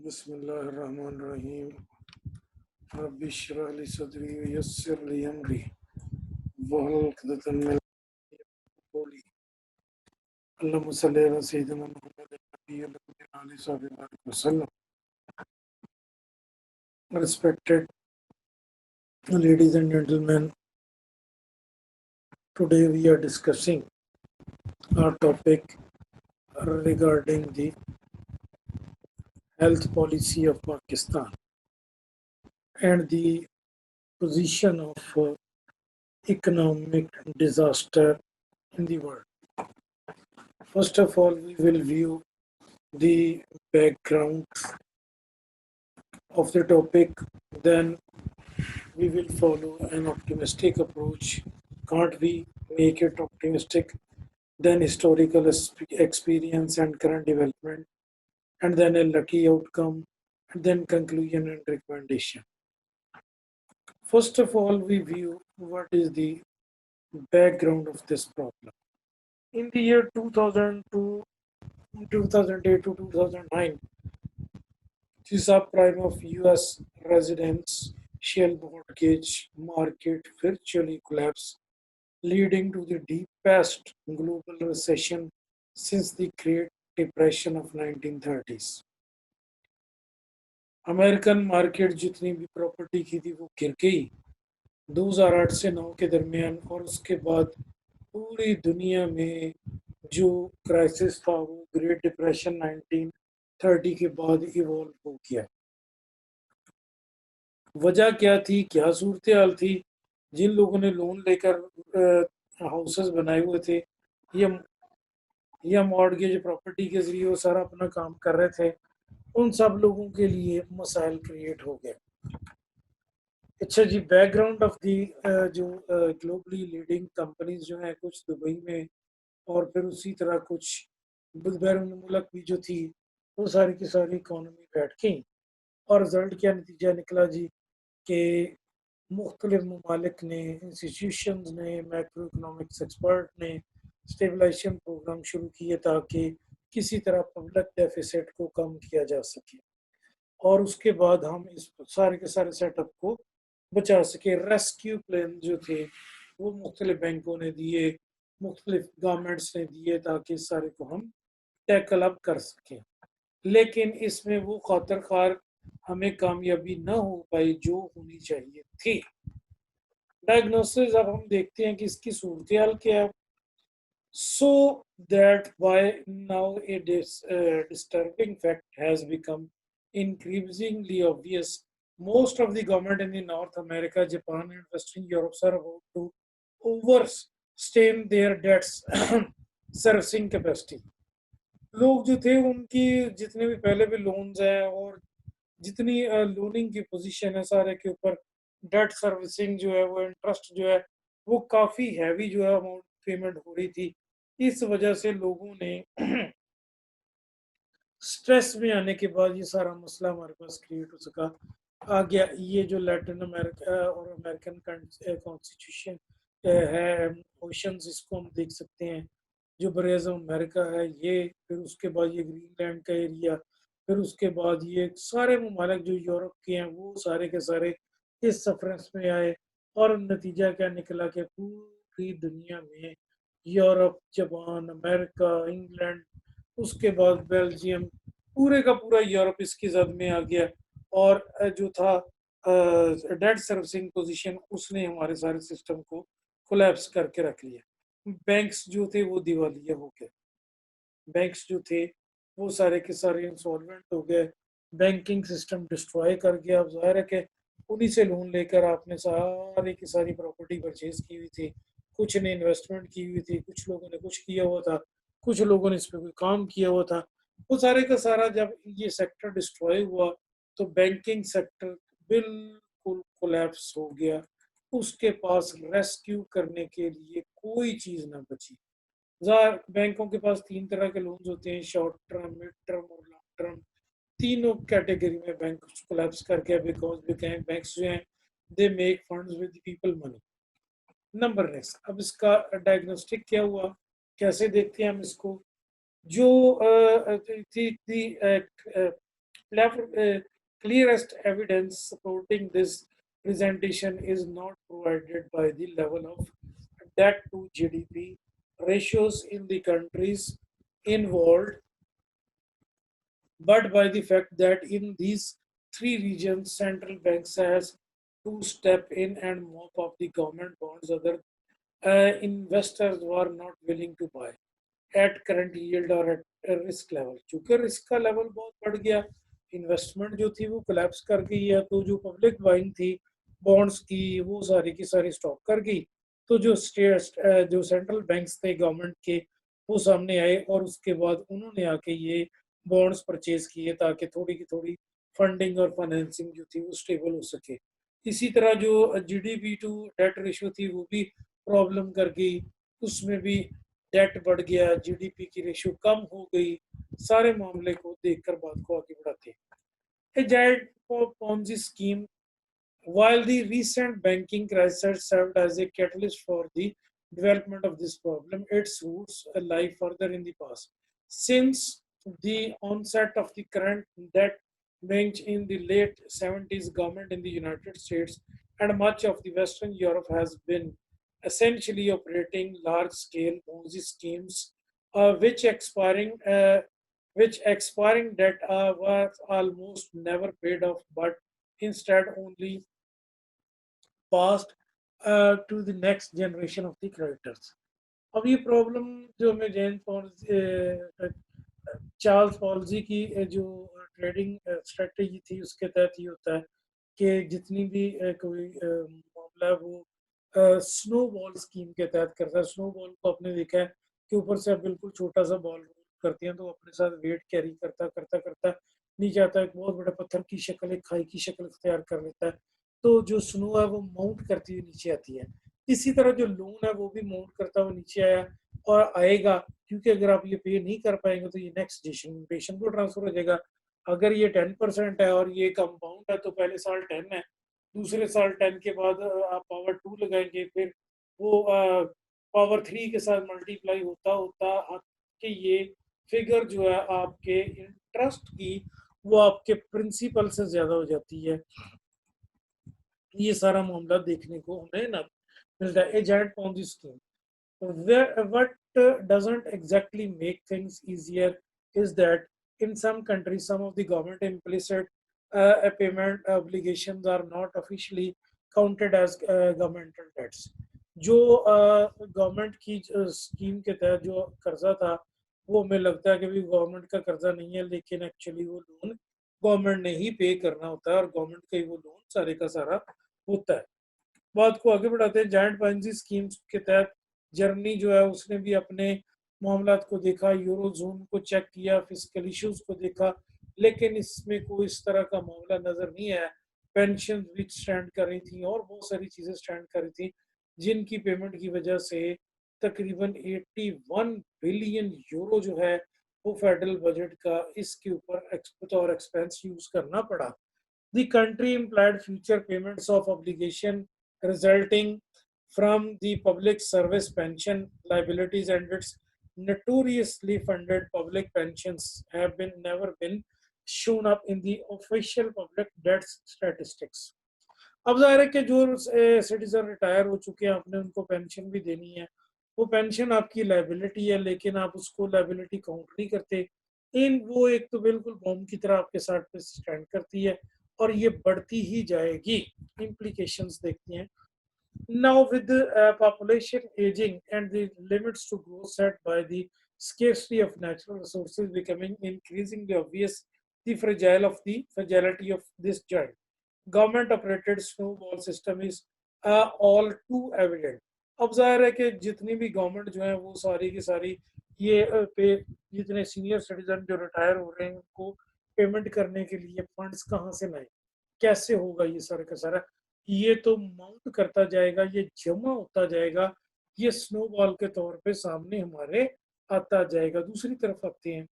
बिस्मिल्लाहिर्रहमानिर्रहीम। रब्बि इश्रह ली सदरी व यस्सिर ली अमरी वहलुल उक़दतम मिन लिसानी यफ़क़हू क़ौली। अल्लाहुम्मा सल्लि अला सय्यिदिना मुहम्मदिन नबिय्यिल उम्मी व आलिहि वसहबिहि वसल्लम। Respected ladies and gentlemen, today we are discussing our topic regarding the health policy of Pakistan and the position of economic disaster in the world. First of all, we will view the background of the topic, then we will follow an optimistic approach. Can't we make it optimistic? Then historical experience and current development, and then a lucky outcome, and then conclusion and recommendation. First of all, we view what is the background of this problem. In the year 2002, 2008 to 2009, the subprime of US residential mortgage market virtually collapsed, leading to the deepest global recession since the Great Depression of 1930s. American market जितनी भी property की थी वो गिर गई 2008 से 9 के दरमियान, और उसके बाद पूरी दुनिया में जो क्राइसिस था वो ग्रेट डिप्रेशन 1930 के बाद इवॉल्व हो गया। वजह क्या थी, क्या सूरत हाल थी? जिन लोगों ने लोन लेकर हाउसेस बनाए हुए थे या मॉर्गेज प्रॉपर्टी के जरिए वो सारा अपना काम कर रहे थे, उन सब लोगों के लिए मसाइल क्रिएट हो गए। अच्छा जी, बैकग्राउंड ऑफ दी जो ग्लोबली लीडिंग कंपनीज जो हैं कुछ दुबई में और फिर उसी तरह कुछ बैरून मुल्क भी जो थी वो सारी की सारी इकोनॉमी बैठ गई, और रिजल्ट क्या नतीजा निकला जी कि मुख्तलिफ ममालिक ने, इंस्टीट्यूशंस ने, मैक्रो इकोनॉमिक्स एक्सपर्ट ने स्टेबलाइजेशन प्रोग्राम शुरू किए ताकि किसी तरह पब्लिक डेफिसिट को कम किया जा सके और उसके बाद हम इस सारे के सारे सेटअप को बचा सके। रेस्क्यू प्लान जो थे वो मुख्तलिफ बैंकों ने दिए, मुख्तलिफ गवर्नमेंट्स ने दिए ताकि इस सारे को हम टैकल अप कर सकें, लेकिन इसमें वो खातर खार हमें कामयाबी न हो पाई जो होनी चाहिए थी। डायग्नोसिस अब हम देखते हैं कि इसकी सूरत हाल क्या है। So that why now a disturbing fact has become increasingly obvious. Most of the government in the North America, Japan, and Western Europe are about to overstrain their debts servicing capacity. लोग जो थे उनकी जितने भी पहले भी loans हैं और जितनी लोनिंग की पोजीशन है सारे के ऊपर डेट सर्विसिंग जो है वो इंटरेस्ट जो है वो काफ़ी हैवी जो है अमाउंट पेमेंट हो रही थी। इस वजह से लोगों ने स्ट्रेस में आने के बाद ये सारा मसला हमारे पास क्रिएट हो सका आ गया। ये जो लैटिन अमेरिका और अमेरिकन कॉन्स्टिट्यूशन है, ओशंस, इसको हम देख सकते हैं। जो बरेज़म अमेरिका है ये, फिर उसके बाद ये ग्रीनलैंड का एरिया, फिर उसके बाद ये सारे ममालिक जो यूरोप के हैं वो सारे के सारे इस सफरेंस में आए, और नतीजा क्या निकला कि पूरी दुनिया में यूरोप, जापान, अमेरिका, इंग्लैंड, उसके बाद बेल्जियम, पूरे का पूरा यूरोप इसकी जद में आ गया, और जो था डेट सर्विसिंग पोजीशन उसने हमारे सारे सिस्टम को कोलैप्स करके रख लिया। बैंक्स जो थे वो दिवालिया हो गए, बैंक्स जो थे वो सारे के सारे इंसॉल्वेंट हो गए, बैंकिंग सिस्टम डिस्ट्रॉय कर गया। अब जाहिर है कि उन्हीं से लोन लेकर आपने सारी की सारी प्रॉपर्टी परचेज की हुई थी, कुछ ने इन्वेस्टमेंट की हुई थी, कुछ लोगों ने कुछ किया हुआ था, कुछ लोगों ने इस पर कोई काम किया हुआ था। वो सारे का सारा जब ये सेक्टर डिस्ट्रॉय हुआ तो बैंकिंग सेक्टर बिल्कुल कोलैप्स हो गया। उसके पास रेस्क्यू करने के लिए कोई चीज़ ना बची। बैंकों के पास तीन तरह के लोन्स होते हैं, शॉर्ट टर्म, मिड टर्म और लॉन्ग टर्म। तीनों कैटेगरी में बैंक कोलैप्स कर गया बिकॉज बैंक्स जो हैं they make funds with people money. Number next, अब इसका डायग्नोस्टिक क्या हुआ, कैसे देखते हैं हम इसको? जो clearest evidence supporting this presentation is not provided by the level of debt to GDP ratios in the countries involved, but by the fact that in these three regions, central banks has to step in and mop up the government bonds other investors were not willing to buy at current yield or at risk level. चूंकि risk का level बहुत बढ़ गया, investment जो थी वो collapse कर गई है, तो जो पब्लिक बाइंग थी बॉन्ड्स की वो सारी की सारी स्टॉप कर गई. तो जो स्टेट जो सेंट्रल बैंक्स थे गवर्नमेंट के वो सामने आए और उसके बाद उन्होंने आके ये बॉन्ड्स परचेज किए ताकि थोड़ी की थोड़ी फंडिंग और फाइनेंसिंग जो थी वो स्टेबल हो सके. इसी तरह जो जीडीपी टू डेट रेशियो थी वो भी प्रॉब्लम कर गई, उसमें भी डेट बढ़ गया, जीडीपी की रेशियो कम हो गई. सारे मामले को देखकर बात को आगे बढ़ाते हैं. ए giant Ponzi scheme. While the recent banking crisis served as a catalyst for the development of this problem, its roots lie further in the past. Since the onset of the current debt binge in the late 70s, government in the United States and much of the Western Europe has been essentially operating large-scale Ponzi schemes, which expiring debt was almost never paid off, but instead only passed to the next generation of the creditors. अब ये problem जो हमें Charles पॉल्जी की जो trading strategy थी उसके तहत ये होता है कि जितनी भी कोई मामला है वो स्नो बॉल स्कीम के तहत करता है. स्नो बॉल को आपने देखा है कि ऊपर से आप बिल्कुल छोटा सा बॉल रोल करती हैं तो अपने साथ वेट कैरी करता करता करता नीचे आता है, एक बहुत बड़े पत्थर की शक्ल, एक खाई की शक्ल तैयार कर लेता है. तो जो स्नो है वो माउंट करती हुई नीचे आती है. इसी तरह जो लोन है वो भी माउंट करता हुआ नीचे आया और आएगा, क्योंकि अगर आप ये पे नहीं कर पाएंगे तो ये नेक्स्ट जनरेशन को ट्रांसफर हो जाएगा. अगर ये 10% है और ये कंपाउंड है तो पहले साल 10 है, दूसरे साल 10 के बाद आप पावर 2 लगाएंगे, फिर वो पावर 3 के साथ मल्टीप्लाई होता होता आपके ये फिगर जो है आपके इंटरेस्ट की वो आपके प्रिंसिपल से ज्यादा हो जाती है. ये सारा मामला देखने को हमें ना मिलता है. ए giant Ponzi scheme. What doesn't exactly make things easier is that in some countries, some of the government implicit payment obligations are not officially counted as governmental debts. जो गवर्नमेंट की स्कीम के तहत जो कर्जा था वो हमें लगता है कि भी गवर्नमेंट का कर्जा नहीं है, लेकिन एक्चुअली वो लोन गवर्नमेंट ने ही पे करना होता है और गवर्नमेंट का ही वो लोन सारे का सारा होता है. बात को आगे बढ़ाते हैं. जायंट पॉन्जी स्कीम्स के तहत जर्मनी जो है उसने भी अपने मामलात को देखा, यूरो जोन को चेक किया, फिजिकल इश्यूज को देखा, लेकिन इसमें कोई इस तरह का मामला नजर नहीं आया. पेंशन भी स्टैंड कर रही थी और बहुत सारी चीजें स्टैंड कर रही थी जिनकी पेमेंट की वजह से तकरीबन 81 बिलियन यूरो जो है वो फेडरल बजट का इसके ऊपर और एक्सपेंस यूज करना पड़ा. The country implied future payments of obligation resulting from the public service pension liabilities and its notoriously funded public pensions have been never been shown up in the official public debt statistics. अब जाहिर है कि जो citizen retire हो चुके हैं आपने उनको पेंशन भी देनी है, वो पेंशन आपकी लाइबिलिटी है लेकिन आप उसको लाइबिलिटी काउंट नहीं करते. इन वो एक तो बिल्कुल बॉम्ब की तरह आपके साथ पे स्टैंड करती है और ये बढ़ती ही जाएगी. implications देखते हैं. Now with the population aging and the limits to growth set by the scarcity of natural resources becoming increasingly obvious, the fragility of this giant government operated snowball system is all too evident. अब जाहिर है कि जितनी भी government जो है वो सारी की सारी ये पे जितने सीनियर सिटीजन जो रिटायर हो रहे हैं उनको पेमेंट करने के लिए फंड्स कहाँ से लाए, कैसे होगा ये सारा का सारा, ये तो माउंट करता जाएगा, ये जमा होता जाएगा, ये स्नोबॉल के तौर पे सामने हमारे आता जाएगा. दूसरी तरफ आते हैं.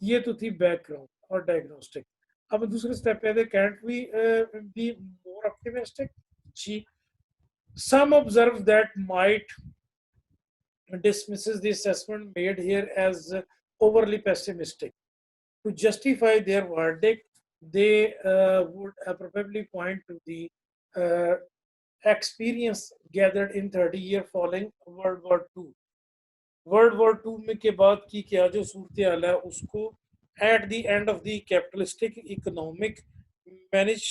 ये तो थी बैकग्राउंड और डायग्नोस्टिक. अब दूसरे स्टेप पे can't we be more optimistic. जी, some observe that might dismisses the assessment made here as overly pessimistic. To justify their verdict, they would probably point to the experience gathered in 30 year following World War II. World war two में के बाद की क्या जो सूरत हाल है उसको at the end of the capitalistic economic manage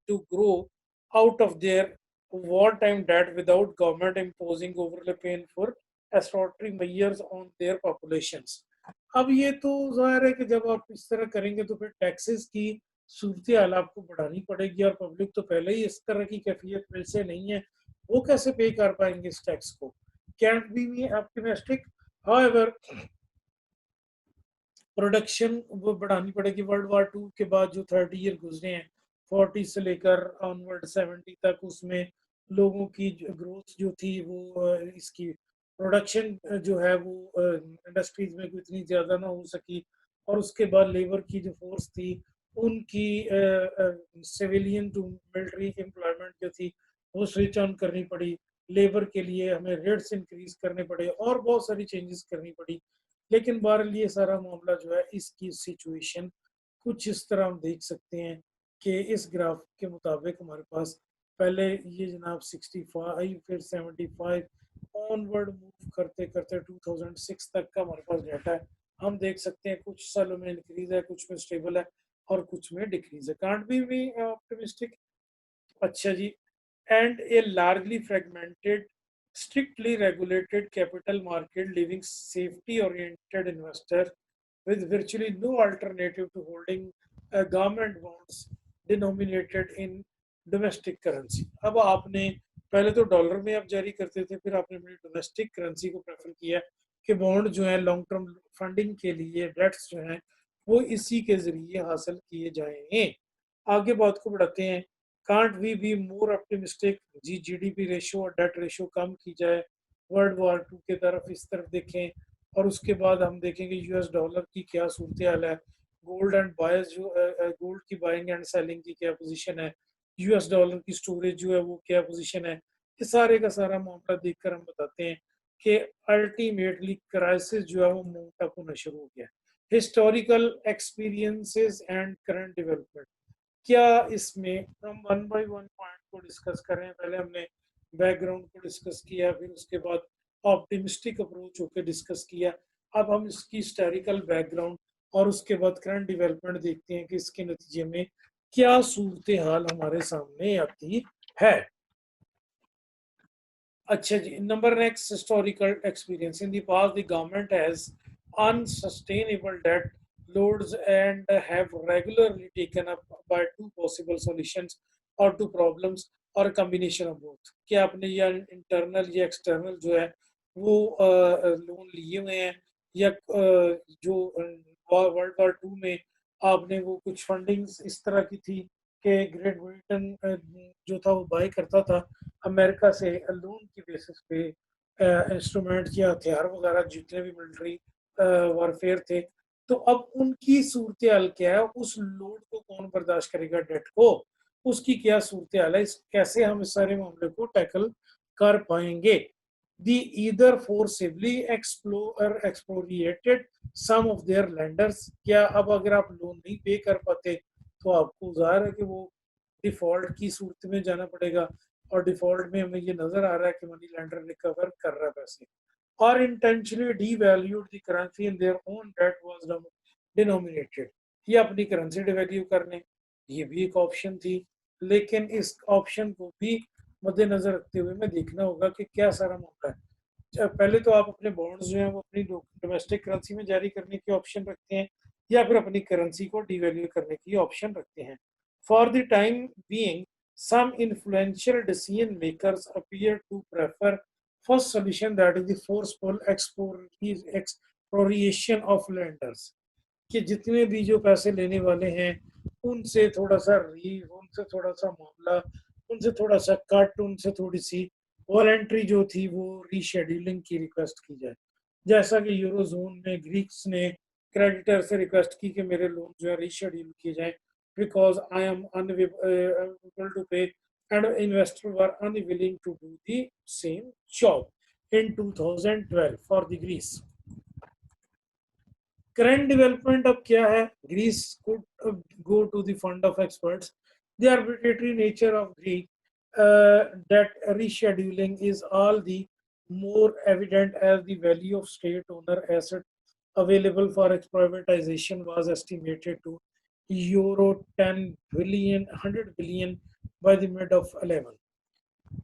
to grow out of their war time debt without government imposing overly pain for extraordinary measures on their populations. अब ये तो जाहिर है कि जब आप इस तरह करेंगे तो फिर टैक्सेस की सूरत हाल आपको बढ़ानी पड़ेगी और पब्लिक तो पहले ही इस तरह की कैफियत में से नहीं है, वो कैसे पे कर पाएंगे इस टैक्स को। Cantt be optimistic. However, production वो बढ़ानी पड़ेगी। वर्ल्ड वार टू के बाद जो 30 ईयर गुजरे हैं 40 से लेकर ऑनवर्ड 70 तक, उसमें लोगों की ग्रोथ जो थी वो इसकी प्रोडक्शन जो है वो इंडस्ट्रीज में इतनी ज़्यादा ना हो सकी, और उसके बाद लेबर की जो फोर्स थी उनकी सिविलियन टू मिलिट्री एम्प्लॉयमेंट जो थी वो स्विच ऑन करनी पड़ी। लेबर के लिए हमें रेट्स इंक्रीज करने पड़े और बहुत सारी चेंजेस करनी पड़ी। लेकिन बहरहाल ये सारा मामला जो है इसकी सिचुएशन कुछ इस तरह हम देख सकते हैं कि इस ग्राफ के मुताबिक हमारे पास पहले ये जनाब 65 फिर 75 ऑनवर्ड मूव करते करते 2006 तक का हमारे पास डाटा है। हम देख सकते हैं कुछ सालों में इंक्रीज है, कुछ में स्टेबल है और कुछ में डिक्रीज है। Can't be optimistic. अच्छा जी। And a largely fragmented, strictly regulated capital market, leaving safety-oriented investor with virtually no alternative to holding government bonds denominated in domestic currency। अब आपने पहले तो डॉलर में आप जारी करते थे, फिर आपने अपनी डोमेस्टिक करेंसी को प्रेफर किया कि बॉन्ड जो है लॉन्ग टर्म फंडिंग के लिए डेट्स जो हैं वो इसी के जरिए हासिल किए जाएंगे। आगे बात को बढ़ाते हैं। Can't we be more optimistic. जी जीडीपी रेशो और डेट रेशो कम की जाए, वर्ल्ड वॉर टू के तरफ इस तरफ देखें, और उसके बाद हम देखेंगे यूएस डॉलर की क्या सूरत हाल है, गोल्ड एंड बायर्स जो गोल्ड की बाइंग एंड सेलिंग की क्या पोजीशन है, यूएस डॉलर की स्टोरेज जो है वो क्या पोजीशन है। ये सारे का सारा मामला देखकर हम बताते हैं कि अल्टीमेटली क्राइसिस जो है वो मूव अप होना शुरू हो गया। Historical experiences and current development. क्या इसमें हम वन बाय वन पॉइंट को डिस्कस कर रहे हैं। पहले हमने बैकग्राउंड को डिस्कस किया, फिर उसके बाद ऑप्टिमिस्टिक अप्रोच होकर डिस्कस किया। अब हम इसकी हिस्टोरिकल बैकग्राउंड और उसके बाद करंट डेवलपमेंट देखते हैं कि इसके नतीजे में क्या सूरत हाल हमारे सामने आती है। अच्छा जी। Number next, historical experience. In the past the government has unsustainable debt loads and have regularly taken up by two possible solutions or two problems or a combination of both। क्या आपने या इंटरनल या external जो है वो loan लिए हुए हैं, या जो वर्ल्ड वॉर टू में आपने वो कुछ फंडिंग्स इस तरह की थी कि ग्रेट ब्रिटेन जो था वो बाय करता था अमेरिका से लोन की बेसिस पे इंस्ट्रूमेंट या हथियार वगैरह जितने भी मिलिट्री वारफेयर थे। तो अब उनकी सूरत हाल क्या है, उस लोड को कौन बर्दाश्त करेगा, डेट को, उसकी क्या सूरत हाल है, कैसे हम इस सारे मामले को टैकल कर पाएंगे। They either forcibly expropriated some of their lenders. क्या अब अगर आप लोन नहीं पे कर पाते तो आपको जाहिर है कि वो डिफॉल्ट की सूरत में जाना पड़ेगा, और डिफॉल्ट में हमें ये नजर आ रहा है कि मनी लैंडर रिकवर कर रहा है पैसे, और intentionally devalued the currency in their own debt was denominated। ये अपनी करेंसी डिवैल्यू करने, ये भी एक ऑप्शन थी। लेकिन इस ऑप्शन को भी मद्देनजर रखते हुए हमें देखना होगा कि क्या सारा मामला है। पहले तो आप अपने बॉन्ड्स जो हैं वो अपनी डोमेस्टिक करेंसी में जारी करने की ऑप्शन रखते हैं, या फिर अपनी करेंसी को डिवैल्यू करने की ऑप्शन रखते हैं। For the time being some influential decision makers appear to prefer first solution, that is the forceful expropriation of lenders। कि जितने भी जो पैसे लेने वाले हैं उनसे थोड़ा सा उनसे थोड़ा सा मामला, उनसे थोड़ा सा कट, उनसे थोड़ी सी वॉलेंट्री जो थी वो रीशेड्यूलिंग की रिक्वेस्ट की जाए। जैसा कि यूरोजोन में ग्रीक्स ने क्रेडिटर से रिक्वेस्ट की कि मेरे लोन जो है रीशेड्यूल किए जाए because I am unable to pay, and investors were unwilling to do the same job in 2012 for the Greece। Current development अब क्या है? Greece could go to the fund of experts. The arbitrary nature of Greek that rescheduling is all the more evident as the value of state-owner asset available for privatization was estimated to euro 10 billion 100 billion by the mid of 11.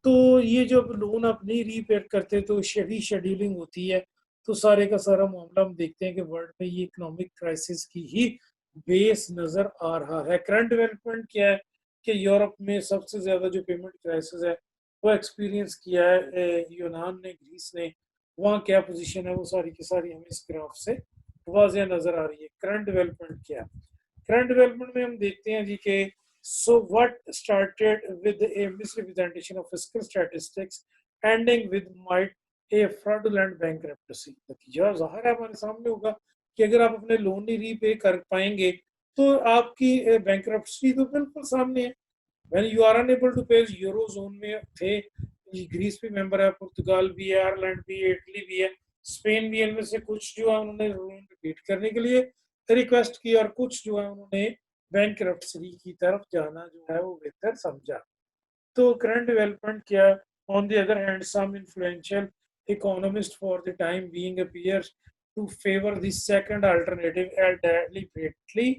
तो ये जब loan आप नहीं repay करते तो rescheduling होती है, तो सारे का सारा मामला हम देखते हैं कि वर्ल्ड में ये इकोनॉमिक क्राइसिस की ही बेस नजर आ रहा है। करंट डेवलपमेंट क्या है कि यूरोप में सबसे ज्यादा जो पेमेंट क्राइसिस है वो एक्सपीरियंस किया है यूनान ने, ग्रीस ने। वहाँ क्या पोजीशन है वो सारी की सारी हमें इस ग्राफ से वाज़ेह नजर आ रही है। करंट डेवलपमेंट क्या है? करंट डेवलपमेंट में हम देखते हैं जी के so what started with a misrepresentation of fiscal statistics ending with might a fraudulent bankruptcy। नतीजा ज़ाहिर है हमारे सामने होगा कि अगर आप अपने लोन नहीं रीपे कर पाएंगे तो आपकी बैंक्रप्सी तो बिल्कुल सामने है। when you are unable to pay, euro zone में थे, ग्रीस भी मेंबर है, पुर्तगाल भी है, आयरलैंड भी है, इटली भी है, स्पेन भी है। इनमें से कुछ जो है उन्होंने लोन रिपीट करने के लिए रिक्वेस्ट की और कुछ जो है उन्होंने बैंक की तरफ जाना जो है वो बेहतर समझा। तो करंट डेवलपमेंट क्या? On the other hand some influential economist for the time being appears to favour the second alternative at deliberately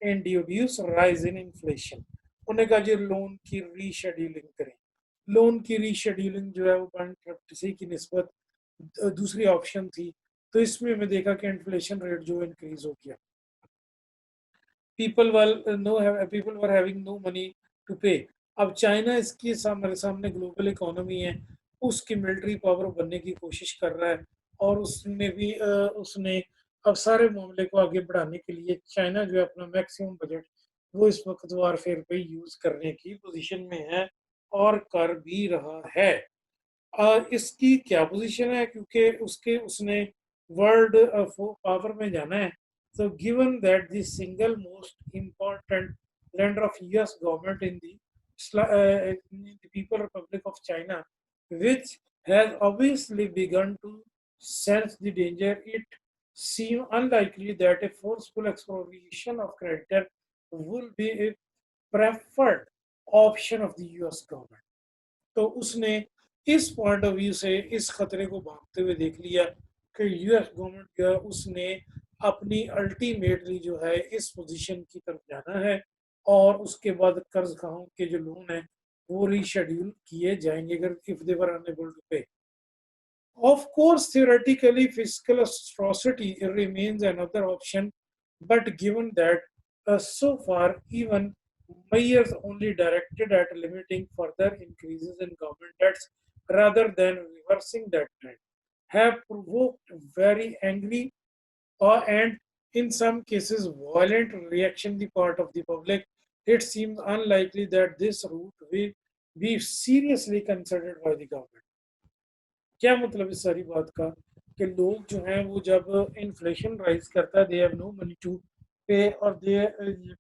induce rise in inflation. उन्होंने कहा जो लोन की रीशेड्यूलिंग करें, लोन की रीशेड्यूलिंग जो है वो बैंकरप्सी की निस्बत दूसरी ऑप्शन थी। तो इसमें हमें देखा कि इन्फ्लेशन रेट जो इंक्रीज हो गया, people were having no money to pay। अब चाइना इसकी हमारे सामने ग्लोबल इकोनॉमी है, उसकी मिलिट्री पावर बनने की कोशिश कर रहा है और उसने अब सारे मामले को आगे बढ़ाने के लिए चाइना जो है अपना मैक्सिमम बजट वो इस वक्त वारफेयर पे यूज करने की पोजीशन में है और कर भी रहा है। इसकी क्या पोजीशन है? क्योंकि उसने वर्ल्ड पावर में जाना है। So given that the single most important lender of US government in the People Republic of China, which has obviously begun to sense the danger, it seems unlikely that a forceful expropriation of creditor will be a preferred option of the US government। तो उसने इस point of view से इस खतरे को भागते हुए देख लिया कि यूएस गवर्नमेंट जो है उसने अपनी अल्टीमेटली जो है इस पोजीशन की तरफ जाना है और उसके बाद कर्ज खाओं के जो लोन है वो रीशेड्यूल किए जाएंगे अगर if they were unable to pay. Of course, theoretically, fiscal austerity remains another option, but given that so far, even measures only directed at limiting further increases in government debts rather than reversing that trend have provoked very angry and in some cases violent reaction on the part of the public. It seems unlikely that this route will be seriously considered by the government। क्या मतलब इस सारी बात का कि लोग जो हैं वो जब इन्फ्लेशन राइज करता है they have no money to pay और they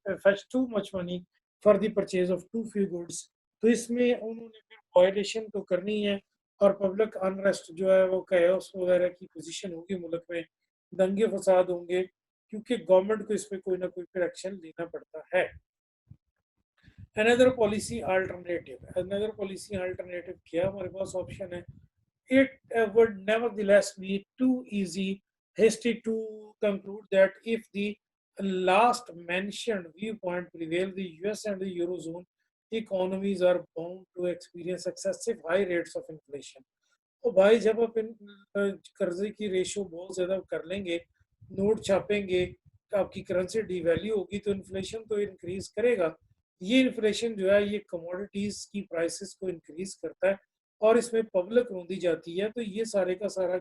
fetch too much money for the purchase of too few goods. तो इसमें उन्होंने फिर वायलेशन तो करनी है और पब्लिक अनरेस्ट जो है वो कैओस वगैरह की पोजीशन होगी मुल्क में, दंगे फसाद होंगे क्योंकि गवर्नमेंट को इस पे कोई ना कोई फिर एक्शन लेना पड़ता है। अनदर पॉलिसी अल्टरनेटिव क्या हमारे पास ऑप्शन है? It would nevertheless be too hasty to conclude that if the last mentioned viewpoint prevail, the US and the Eurozone economies are bound to experience excessive high rates of inflation। तो भाई जब आप इन कर्जे की ratio बहुत ज़्यादा कर लेंगे, नोट छापेंगे, आपकी करेंसी डिवैल्यू होगी तो इन्फ्लेशन तो इंक्रीज करेगा। ये इन्फ्लेशन जो है ये कमोडिटीज़ की प्राइसेस को इंक्रीज करता है और इसमें पब्लिक रोंदी जाती है, तो ये सारे का सारा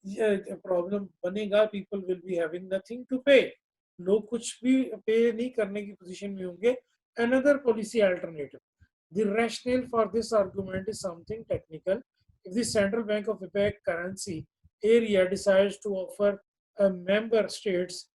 प्रॉब्लम बनेगा। People will be having nothing to pay, लोग कुछ भी पे नहीं करने की पोजीशन में होंगे। Another policy alternative, the rationale for this argument is something technical। If the central bank of APEC currency area decides to offer member states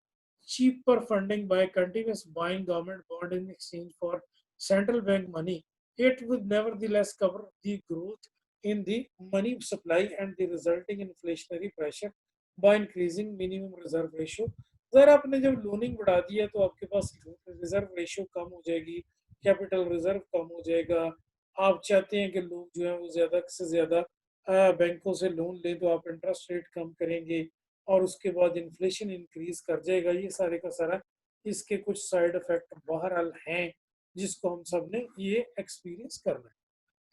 cheaper funding by continuous buying government bond in exchange for central bank money, it would nevertheless cover the growth in the money supply and the resulting inflationary pressure by increasing minimum reserve ratio अगर आपने जब loaning बढ़ा दिया तो आपके पास reserve ratio कम हो जाएगी, capital reserve कम हो जाएगा। आप चाहते हैं कि लोग जो है वो ज़्यादा से ज़्यादा बैंकों से लोन लें, तो आप इंटरेस्ट रेट कम करेंगे और उसके बाद इन्फ्लेशन इंक्रीज कर जाएगा। ये सारे का सारा इसके कुछ साइड इफेक्ट बहरहाल हैं, जिसको हम सब ने ये एक्सपीरियंस करना है।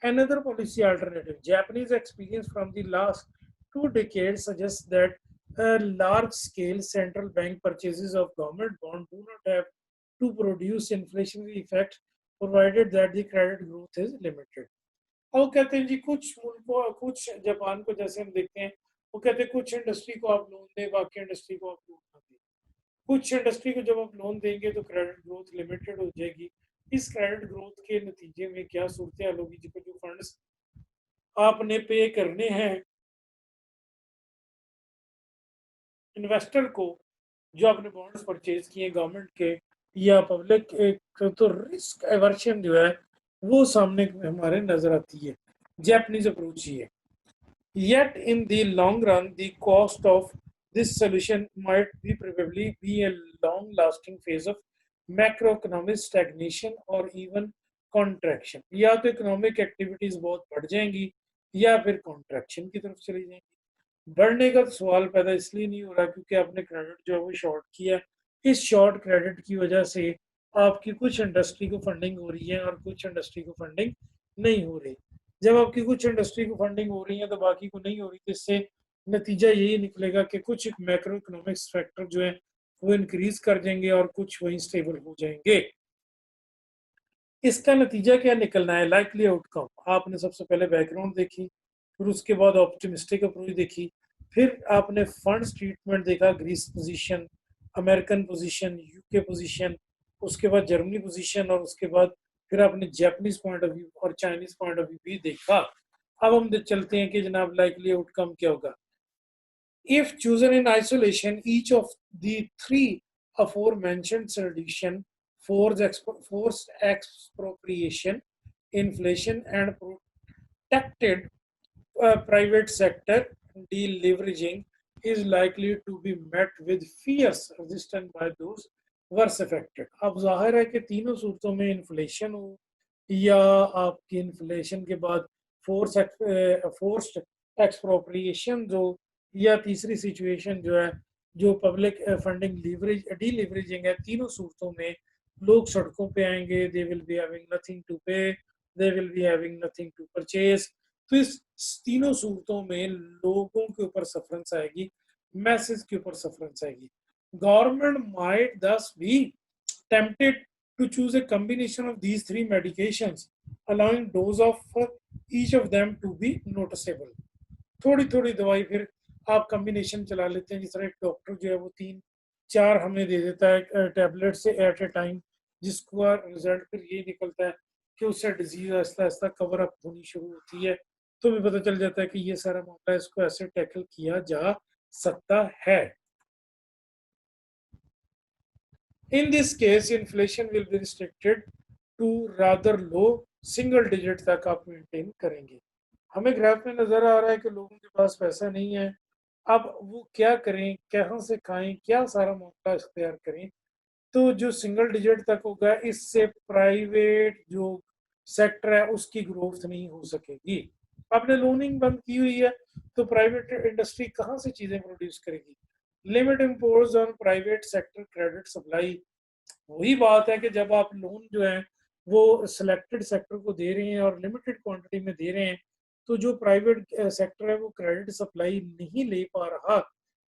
Another policy alternative, Japanese experience from the last 2 decades suggests that large-scale central bank purchases of government bond do not have to produce inflationary effects, provided that the credit growth is limited. और कहते हैं जी कुछ मुल्कों, कुछ Japan को जैसे हम देखते हैं, वो कहते हैं कुछ इंडस्ट्री को आप लोन दें, बाकी इंडस्ट्री को आप लोन ना दें। कुछ इंडस्ट्री को जब आप लोन देंगे तो क्रेडिट ग्रोथ लिमिटेड हो जाएगी। इस क्रेडिट ग्रोथ के नतीजे में क्या सूरत हाल होगी, जो फंड्स आपने पे करने हैं इन्वेस्टर को, जो आपने बॉन्ड्स परचेज किए गवर्नमेंट के या पब्लिक के, तो रिस्क एवर्शन जो है वो सामने हमारे नजर आती है। जैपनीज अप्रोच ही है। Yet, in the long run, the cost of this solution might be probably be a long-lasting phase of macroeconomic stagnation or even contraction. या तो इकोनॉमिक एक्टिविटीज बहुत बढ़ जाएंगी या फिर कॉन्ट्रैक्शन की तरफ चली जाएंगी। बढ़ने का तो सवाल पैदा इसलिए नहीं हो रहा क्योंकि आपने क्रेडिट जो है वो शॉर्ट किया। इस शॉर्ट क्रेडिट की वजह से आपकी कुछ इंडस्ट्री को फंडिंग हो रही है और कुछ इंडस्ट्री को फंडिंग नहीं हो रही। जब आपकी कुछ इंडस्ट्री को फंडिंग हो रही है तो बाकी को नहीं हो रही, तो इससे नतीजा यही निकलेगा कि कुछ मैक्रो इकोनॉमिक्स फैक्टर जो है वो इंक्रीज कर जाएंगे और कुछ वहीं स्टेबल हो जाएंगे। इसका नतीजा क्या निकलना है, लाइकली आउटकम। आपने सबसे पहले बैकग्राउंड देखी, फिर उसके बाद ऑप्टिमिस्टिक अप्रोच देखी, फिर आपने फंड्स ट्रीटमेंट देखा, Greece position, American position, UK position, उसके बाद जर्मनी पोजीशन, और उसके बाद फिर आपने जापानीज पॉइंट ऑफ व्यू और चाइनीज पॉइंट ऑफ व्यू भी देखा। अब हम चलते हैं कि जनाब लाइकली आउटकम क्या होगा। If chosen in isolation, each of the three aforementioned solutions, forced expropriation, inflation, and protected private sector deleveraging, is likely to be met with fierce resistance by those worst affected. अब जाहिर है कि तीनों सूरतों में inflation हो या आपकी इन्फ्लेशन के बाद फोर्स्ड एक्सप्रोप्रिएशन जो, या तीसरी सिचुएशन जो है जो public funding leverage deleveraging है, तीनों सूरतों में लोग सड़कों पे आएंगे। They will be having nothing to pay, they will be having nothing to purchase. तो इस तीनों सूरतों में लोगों के ऊपर सफरेंस आएगी, मैसेज के ऊपर सफरेंस आएगी। गवर्नमेंट माइट दस B tempted to choose a combination of these three medications, allowing dose of each of them to be noticeable. थोड़ी थोड़ी दवाई फिर आप कॉम्बिनेशन चला लेते हैं, जिस तरह एक डॉक्टर जो है वो 3-4 हमें दे देता है टैबलेट से एट ए टाइम, जिसका रिजल्ट फिर ये निकलता है कि उससे disease Aahista Aahista cover up होनी शुरू होती है। तो भी पता चल जाता है कि ये सारा मामला, इसको ऐसे टैकल किया जा सकता है। In this case, inflation will be restricted to rather low single digit तक आप मेंटेन करेंगे। हमें ग्राफ में नजर आ रहा है कि लोगों के पास पैसा नहीं है। अब वो क्या करें, कहाँ से खाएं, क्या सारा मामला इख्तियार करें। तो जो सिंगल डिजिट तक होगा, इससे प्राइवेट जो सेक्टर है उसकी ग्रोथ नहीं हो सकेगी। आपने लोनिंग बंद की हुई है तो प्राइवेट इंडस्ट्री कहाँ से चीजें प्रोड्यूस करेगी। Limit impose on private sector credit supply. वही बात है कि जब आप लोन जो है वो सिलेक्टेड सेक्टर को दे रहे हैं और लिमिटेड क्वांटिटी में दे रहे हैं, तो जो प्राइवेट सेक्टर है वो क्रेडिट सप्लाई नहीं ले पा रहा,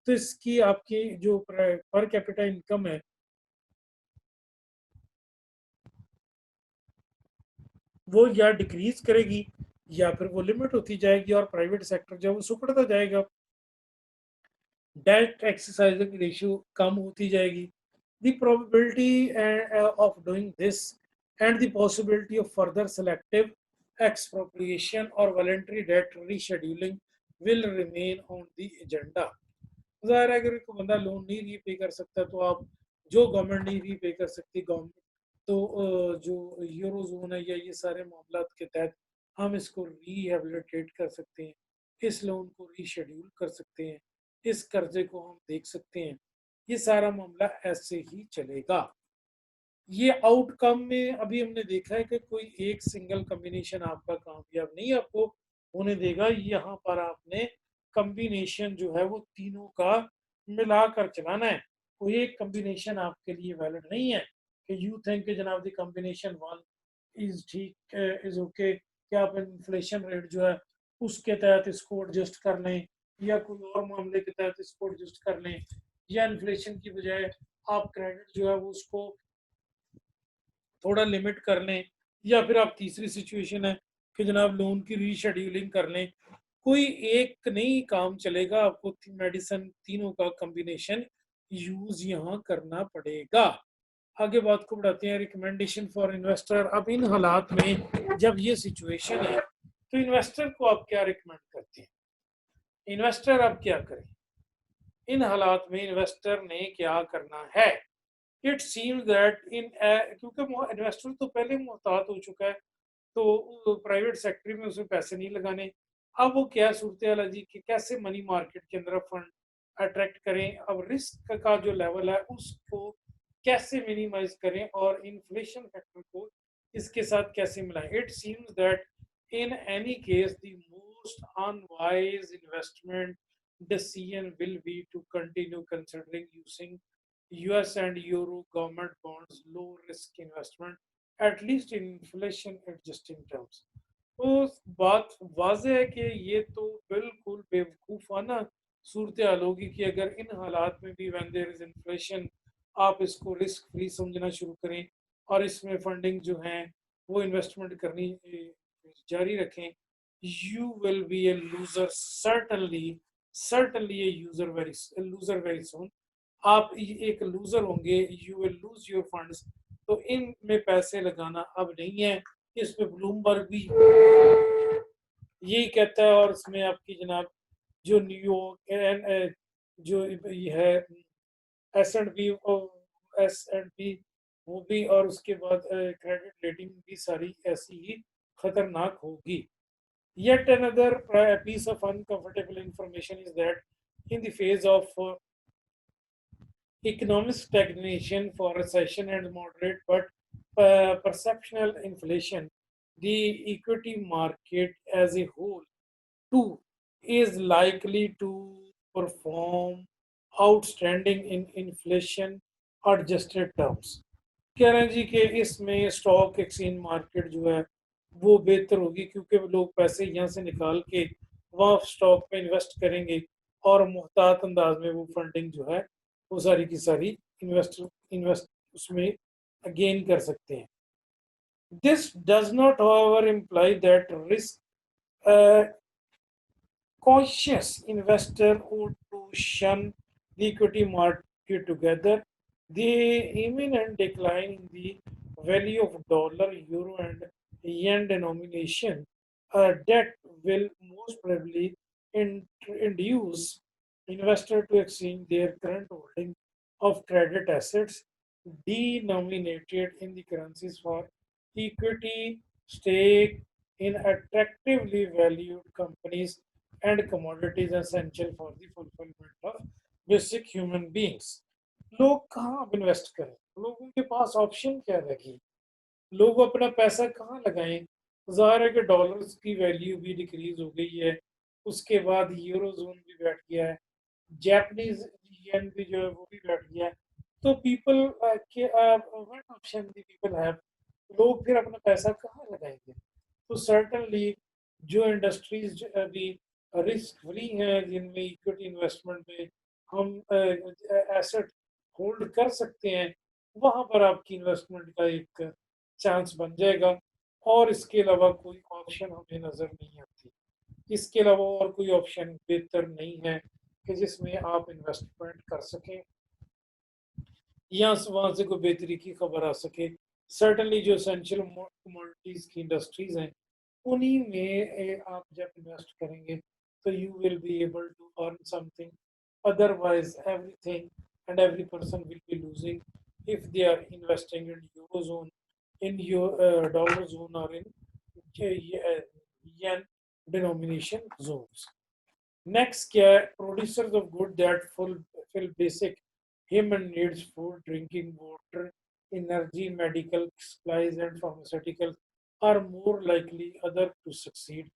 तो इसकी आपकी जो पर कैपिटा इनकम है वो या डिक्रीज करेगी या फिर वो लिमिट होती जाएगी और प्राइवेट सेक्टर जो है वो सुकड़ता जाएगा। डेट एक्सरसाइजिंग रेशियो कम होती जाएगी। The probability of doing this and the possibility of further selective expropriation or voluntary debt rescheduling will remain on the agenda. ज़ाहिर है अगर कोई बंदा लोन नहीं रीपे कर सकता तो आप, जो गवर्नमेंट नहीं रीपे कर सकती गवर्नमेंट, तो जो यूरो जोन है या ये सारे मामला के तहत हम इसको रीहेबिलिटेट कर सकते हैं, इस लोन को रीशेड्यूल कर सकते हैं, इस कर्जे को हम देख सकते हैं। ये सारा मामला ऐसे ही चलेगा। ये आउटकम में अभी हमने देखा है कि कोई एक सिंगल कॉम्बिनेशन आपका कामयाब नहीं आपको होने देगा। यहाँ पर आपने कॉम्बिनेशन जो है वो तीनों का मिलाकर चलाना है। कोई एक कॉम्बिनेशन आपके लिए वैलिड नहीं है कि यू थिंक जनाब दी कॉम्बिनेशन वन इज ठीक इज ओके, कि आप इन्फ्लेशन रेट जो है उसके तहत इसको एडजस्ट कर लें, या कोई और मामले के तहत इसको एडजस्ट कर लें, या इन्फ्लेशन की बजाय आप क्रेडिट जो है वो उसको थोड़ा लिमिट कर लें, या फिर आप तीसरी सिचुएशन है कि जनाब लोन की रीशेड्यूलिंग कर लें। कोई एक नहीं काम चलेगा, आपको मेडिसिन तीनों का कॉम्बिनेशन यूज यहाँ करना पड़ेगा। आगे बात को बढ़ाते हैं, रिकमेंडेशन फॉर इन्वेस्टर। अब इन हालात में जब ये सिचुएशन है तो इन्वेस्टर को आप क्या रिकमेंड करते हैं? इन्वेस्टर अब क्या करें? इन हालात में इन्वेस्टर ने क्या करना है? इट सीम्स दैट क्योंकि इन्वेस्टर तो पहले मुहतात हो चुका है, तो प्राइवेट सेक्टर में उसे पैसे नहीं लगाने। अब वो क्या सूरत हाल है जी कि कैसे मनी मार्केट के अंदर फंड अट्रैक्ट करें, अब रिस्क का जो लेवल है उसको कैसे मिनिमाइज करें और इन्फ्लेशन फैक्टर को इसके साथ कैसे मिलाएं। It seems that in any case the most unwise investment decision will be to continue considering using US and Euro government bonds, low risk investment, at least in inflation adjusting terms। तो बात वाज़ेह है कि ये तो बिल्कुल बेवकूफ़ाना सूरत हाल होगी कि अगर इन हालात में भी व्हेन देयर इज इन्फ्लेशन आप इसको रिस्क फ्री समझना शुरू करें और इसमें फंडिंग जो है वो इन्वेस्टमेंट करनी जारी रखें। You will B A loser certainly, certainly a user very loser very soon. आप एक लूजर होंगे, you will lose your funds. तो इनमें पैसे लगाना अब नहीं है। इसमें ब्लूमबर्ग भी यही कहता है, और इसमें आपकी जनाब जो न्यूयॉर्क जो ये है S and P, S and P वो भी, और उसके बाद क्रेडिट रेटिंग भी सारी ऐसी ही खतरनाक होगी। Yet another piece of uncomfortable information is that in the phase of economic stagnation, for recession and moderate but perceptional inflation, the equity market as a whole too is likely to perform outstanding in inflation adjusted terms। कह रहे हैं जी कि इसमें stock exchange market जो है वो बेहतर होगी, क्योंकि लोग पैसे यहाँ से निकाल के वहाँ स्टॉक में इन्वेस्ट करेंगे और मुहतात अंदाज में वो फंडिंग जो है वो सारी की सारी इन्वेस्ट उसमें गेन कर सकते हैं। This does not however imply that risk conscious investor ought to shun the equity market together. The imminent decline in the value of dollar, euro, and yen denomination debt will most probably induce investor to exchange their current holding of credit assets denominated in the currencies for equity stake in attractively valued companies and commodities essential for the fulfillment of basic human beings। लोग कहाँ अब invest करें? लोगों के पास option क्या रही? लोग अपना पैसा कहाँ लगाएं? जाहिर है कि डॉलर्स की वैल्यू भी डिक्रीज हो गई है, उसके बाद यूरो जोन भी बैठ गया है, जापानीज येन भी जो है वो भी बैठ गया है। तो पीपल के what option the people have, लोग फिर अपना पैसा कहाँ लगाएंगे? तो सर्टनली जो इंडस्ट्रीज अभी रिस्क फ्री हैं, जिनमें इक्विटी इन्वेस्टमेंट में हम एसेट होल्ड कर सकते हैं, वहां पर आपकी इन्वेस्टमेंट का एक चांस बन जाएगा। और इसके अलावा कोई ऑप्शन हमें नज़र नहीं आती। इसके अलावा और कोई ऑप्शन बेहतर नहीं है कि जिसमें आप इन्वेस्टमेंट कर सकें या वहाँ से कोई बेहतरी की खबर आ सके। सर्टनली जो एसेंशियल कमोडिटीज़ की इंडस्ट्रीज़ हैं उन्हीं में आप जब इन्वेस्ट करेंगे तो you will be able to earn something. Otherwise everything and every person will be losing if they are investing in eurozone, in your dollar zone, or in yen denomination zones। Next क्या है? Producers of good that fulfil basic Human needs food, drinking water, energy, medical supplies, and pharmaceuticals are more likely other to succeed.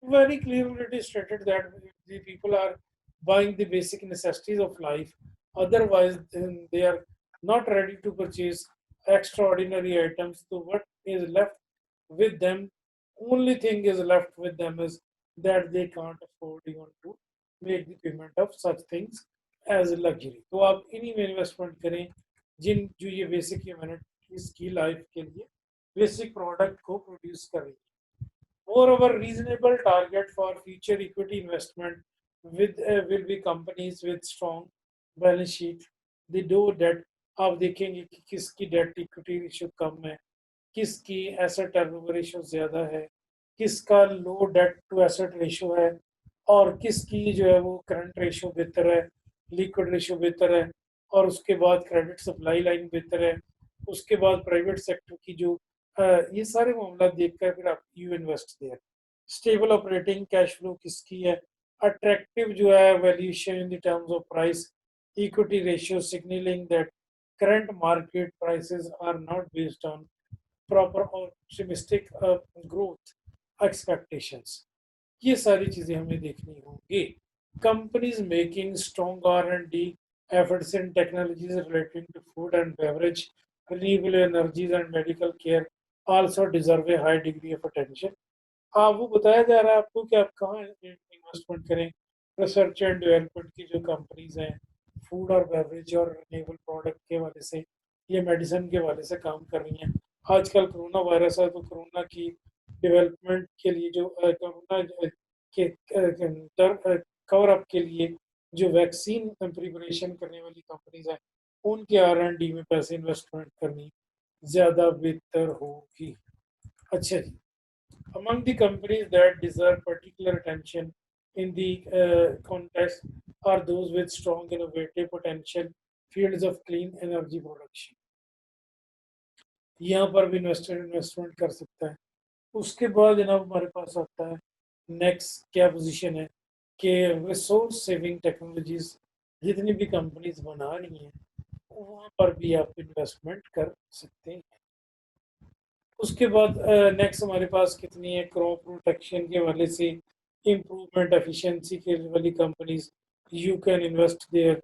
Very clearly it is stated that the people are buying the basic necessities of life. Otherwise, then they are not ready to purchase extraordinary items. So what is left with them? Only thing is left with them is that they can't afford even to make the payment of such things as luxury. तो आप इन्हीं में investment करें जिन जो ये basic humanities की life के लिए बेसिक प्रोडक्ट को प्रोड्यूस कर रही है. Moreover, reasonable target for future equity investment will be companies with strong balance sheet. The do debt आप देखेंगे कि किसकी डेट इक्विटी रेशियो कम है, किसकी एसेट टर्नओवर रेशियो ज़्यादा है, किसका लो डेट टू एसेट रेशियो है और किसकी जो है वो करंट रेशियो बेहतर है, लिक्विड रेशियो बेहतर है और उसके बाद क्रेडिट सप्लाई लाइन बेहतर है, उसके बाद प्राइवेट सेक्टर की जो ये सारे मामला देखकर फिर आप you invest their. Stable operating cash flow किसकी है, अट्रैक्टिव जो है valuation in the terms of price equity ratio signalling that current market prices are not based on proper optimistic growth expectations. ये सारी चीजें हमें देखनी होंगी. Companies making strong R&D efforts in technologies relating to food and beverage, renewable energies and medical care also deserve a high degree of attention. हाँ, वो बताया जा रहा है आपको कि आप कहाँ इन्वेस्टमेंट करें. रिसर्च एंड डेवलपमेंट की जो कंपनीज हैं फूड और बेवरेज और रिन्यूएबल प्रोडक्ट के वाले से ये मेडिसिन के वाले से काम कर रही हैं. आजकल कोरोना वायरस है तो कोरोना की डेवलपमेंट के लिए जो कोरोना के कवर अप के लिए जो वैक्सीन प्रिपरेशन करने वाली कंपनीज हैं उनके R&D में पैसे इन्वेस्टमेंट करनी ज़्यादा बेहतर होगी. अच्छा जी. Among the companies that deserve particular attention in the context are those with strong innovative potential fields of clean energy production. यहाँ पर भी इन्वेस्टर इन्वेस्टमेंट कर सकता है. उसके बाद जनाब हमारे पास आता है नेक्स्ट क्या पोजीशन है कि रिसोर्स सेविंग टेक्नोलॉजीज जितनी भी कंपनीज बना रही हैं वहाँ पर भी आप इन्वेस्टमेंट कर सकते हैं. उसके बाद नेक्स्ट हमारे पास कितनी है क्रॉप प्रोटेक्शन के वाले से इम्प्रूवमेंट एफिशिएंसी के वाली companies you can invest their.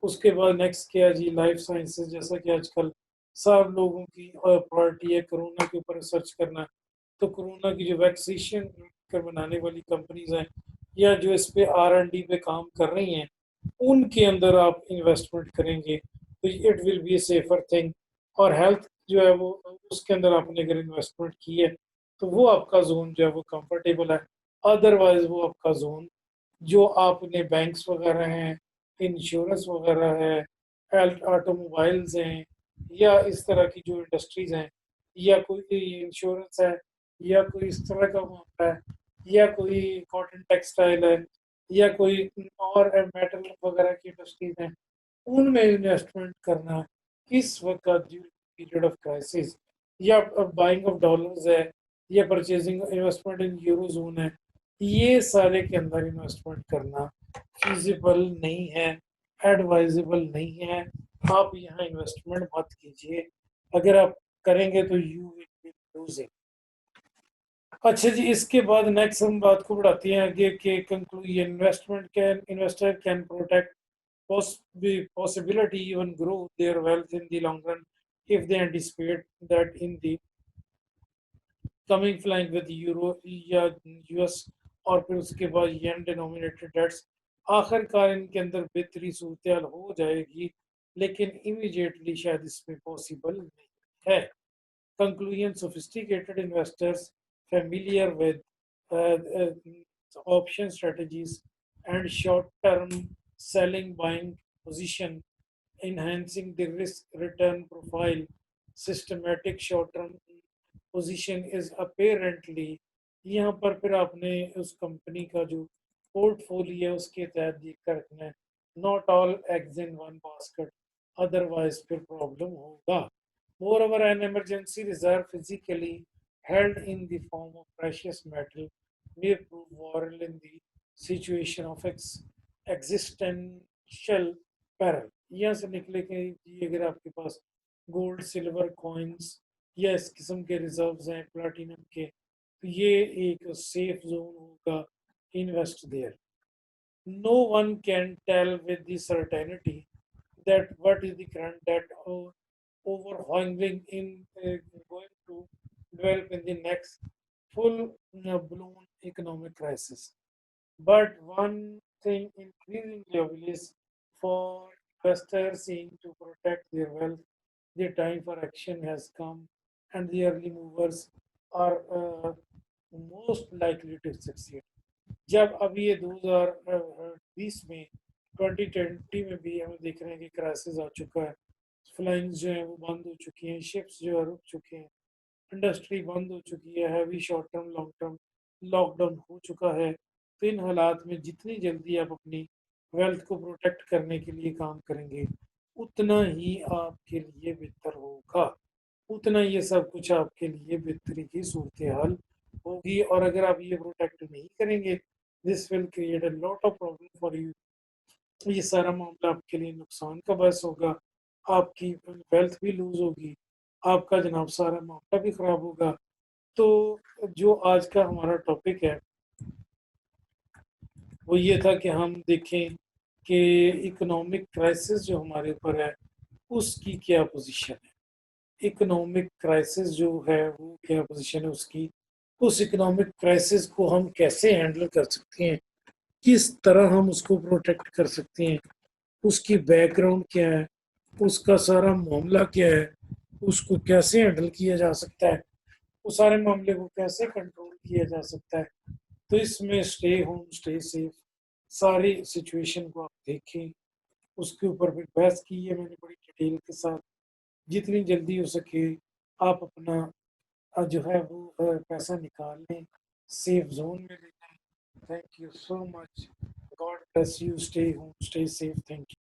उसके बाद नेक्स्ट क्या है जी लाइफ साइंसेज. जैसा कि आजकल सब लोगों की प्रायोरिटी है कोरोना के ऊपर रिसर्च करना, तो कोरोना की जो वैक्सीनेशन कर बनाने वाली कंपनीज हैं या जो इस पे R&D पे काम कर रही हैं उनके अंदर आप इन्वेस्टमेंट करेंगे तो it will be A safer thing. और हेल्थ जो है वो उसके अंदर आपने अगर इन्वेस्टमेंट की है तो वो आपका जोन जो है वो कंफर्टेबल है. अदरवाइज वो आपका जोन जो आपने बैंक्स वगैरह हैं, इंश्योरेंस वगैरह है, ऑटोमोबाइल्स हैं या इस तरह की जो इंडस्ट्रीज हैं या कोई इंश्योरेंस है या कोई इस तरह का मामला है या कोई कॉटन टेक्सटाइल है या कोई और मेटल वगैरह की इंडस्ट्रीज हैं उनमें इन्वेस्टमेंट करना इस वक्त ड्यूरिंग पीरियड ऑफ क्राइसिस या बाइंग ऑफ डॉलर्स है या परचेजिंग इन्वेस्टमेंट इन यूरो जोन है, ये सारे के अंदर इन्वेस्टमेंट करना फिजिबल नहीं है, एडवाइजेबल नहीं है. आप यहाँ इन्वेस्टमेंट मत कीजिए. अगर आप करेंगे तो यू विल बी लूजिंग. अच्छा जी, इसके बाद नेक्स्ट हम बात को बढ़ाते हैं आगे के conclusion. Investor can protect possibility even grow their wealth in the long run if they anticipate that in the coming flying with euro या US और फिर उसके बाद येन डिनोमिनेटेड डेट्स आखिरकार इनके अंदर बेहतरी सूरत हो जाएगी लेकिन इमीडिएटली शायद इसमें पॉसिबल नहीं है. Conclusion: sophisticated investors familiar with option strategies and short-term selling buying position, enhancing the risk return profile. Systematic short-term position is apparently यहाँ पर फिर आपने उस कंपनी का जो पोर्टफोलियो है उसके तहत देख कर रखना है. Not all eggs in one basket otherwise फिर प्रॉब्लम होगा. Moreover, an emergency reserve physically held in the form of precious metal may prove vital in the situation of existential peril. यहाँ से निकले कि जी अगर आपके पास गोल्ड सिल्वर कॉइन्स या इस किस्म के रिजर्व्स हैं प्लाटिनम के, तो ये एक सेफ जोन होगा, invest there. No one can tell with the certainty that what is the current debt or overhanging in going to develop in the next full blown economic crisis. But one thing increasingly obvious for investors seeking to protect their wealth, the time for action has come, and the early movers are most likely to succeed. जब अब ये 2020 में 2020 में भी हम देख रहे हैं कि क्राइसिस आ चुका है, फ्लाइंग्स जो हैं वो बंद हो चुकी हैं, शिप्स जो है रुक चुके हैं, इंडस्ट्री बंद हो चुकी है, heavy short term long term lockdown हो चुका है। तो इन हालात में जितनी जल्दी आप अपनी वेल्थ को प्रोटेक्ट करने के लिए काम करेंगे, उतना ही आपके लिए बेहतर होगा, उतना ये सब कुछ आपके लिए बेहतरी की सूरत हाल होगी। और अगर आप ये प्रोटेक्ट नहीं करेंगे, this will create a lot of problem for you. ये सारा मामला आपके लिए नुकसान का बस होगा, आपकी वेल्थ भी लूज होगी, आपका जनाब सारा मामला भी खराब होगा। तो जो आज का हमारा टॉपिक है वो ये था कि हम देखें कि इकोनॉमिक क्राइसिस जो हमारे ऊपर है उसकी क्या पोजीशन है, इकोनॉमिक क्राइसिस जो है वो क्या पोजीशन है उसकी, उस इकोनॉमिक क्राइसिस को हम कैसे हैंडल कर सकते हैं, किस तरह हम उसको प्रोटेक्ट कर सकते हैं, उसकी बैकग्राउंड क्या है, उसका सारा मामला क्या है, उसको कैसे हैंडल किया जा सकता है, वो सारे मामले को कैसे कंट्रोल किया जा सकता है। तो इसमें स्टे होम स्टे सेफ सारी सिचुएशन को आप देखें, उसके ऊपर फिर बहस की है मैंने बड़ी डिटेल के साथ। जितनी जल्दी हो सके आप अपना जो है वो पैसा निकाल लें, सेफ जोन में ले जाएं। Thank you so much, God bless you, stay home stay safe, thank you.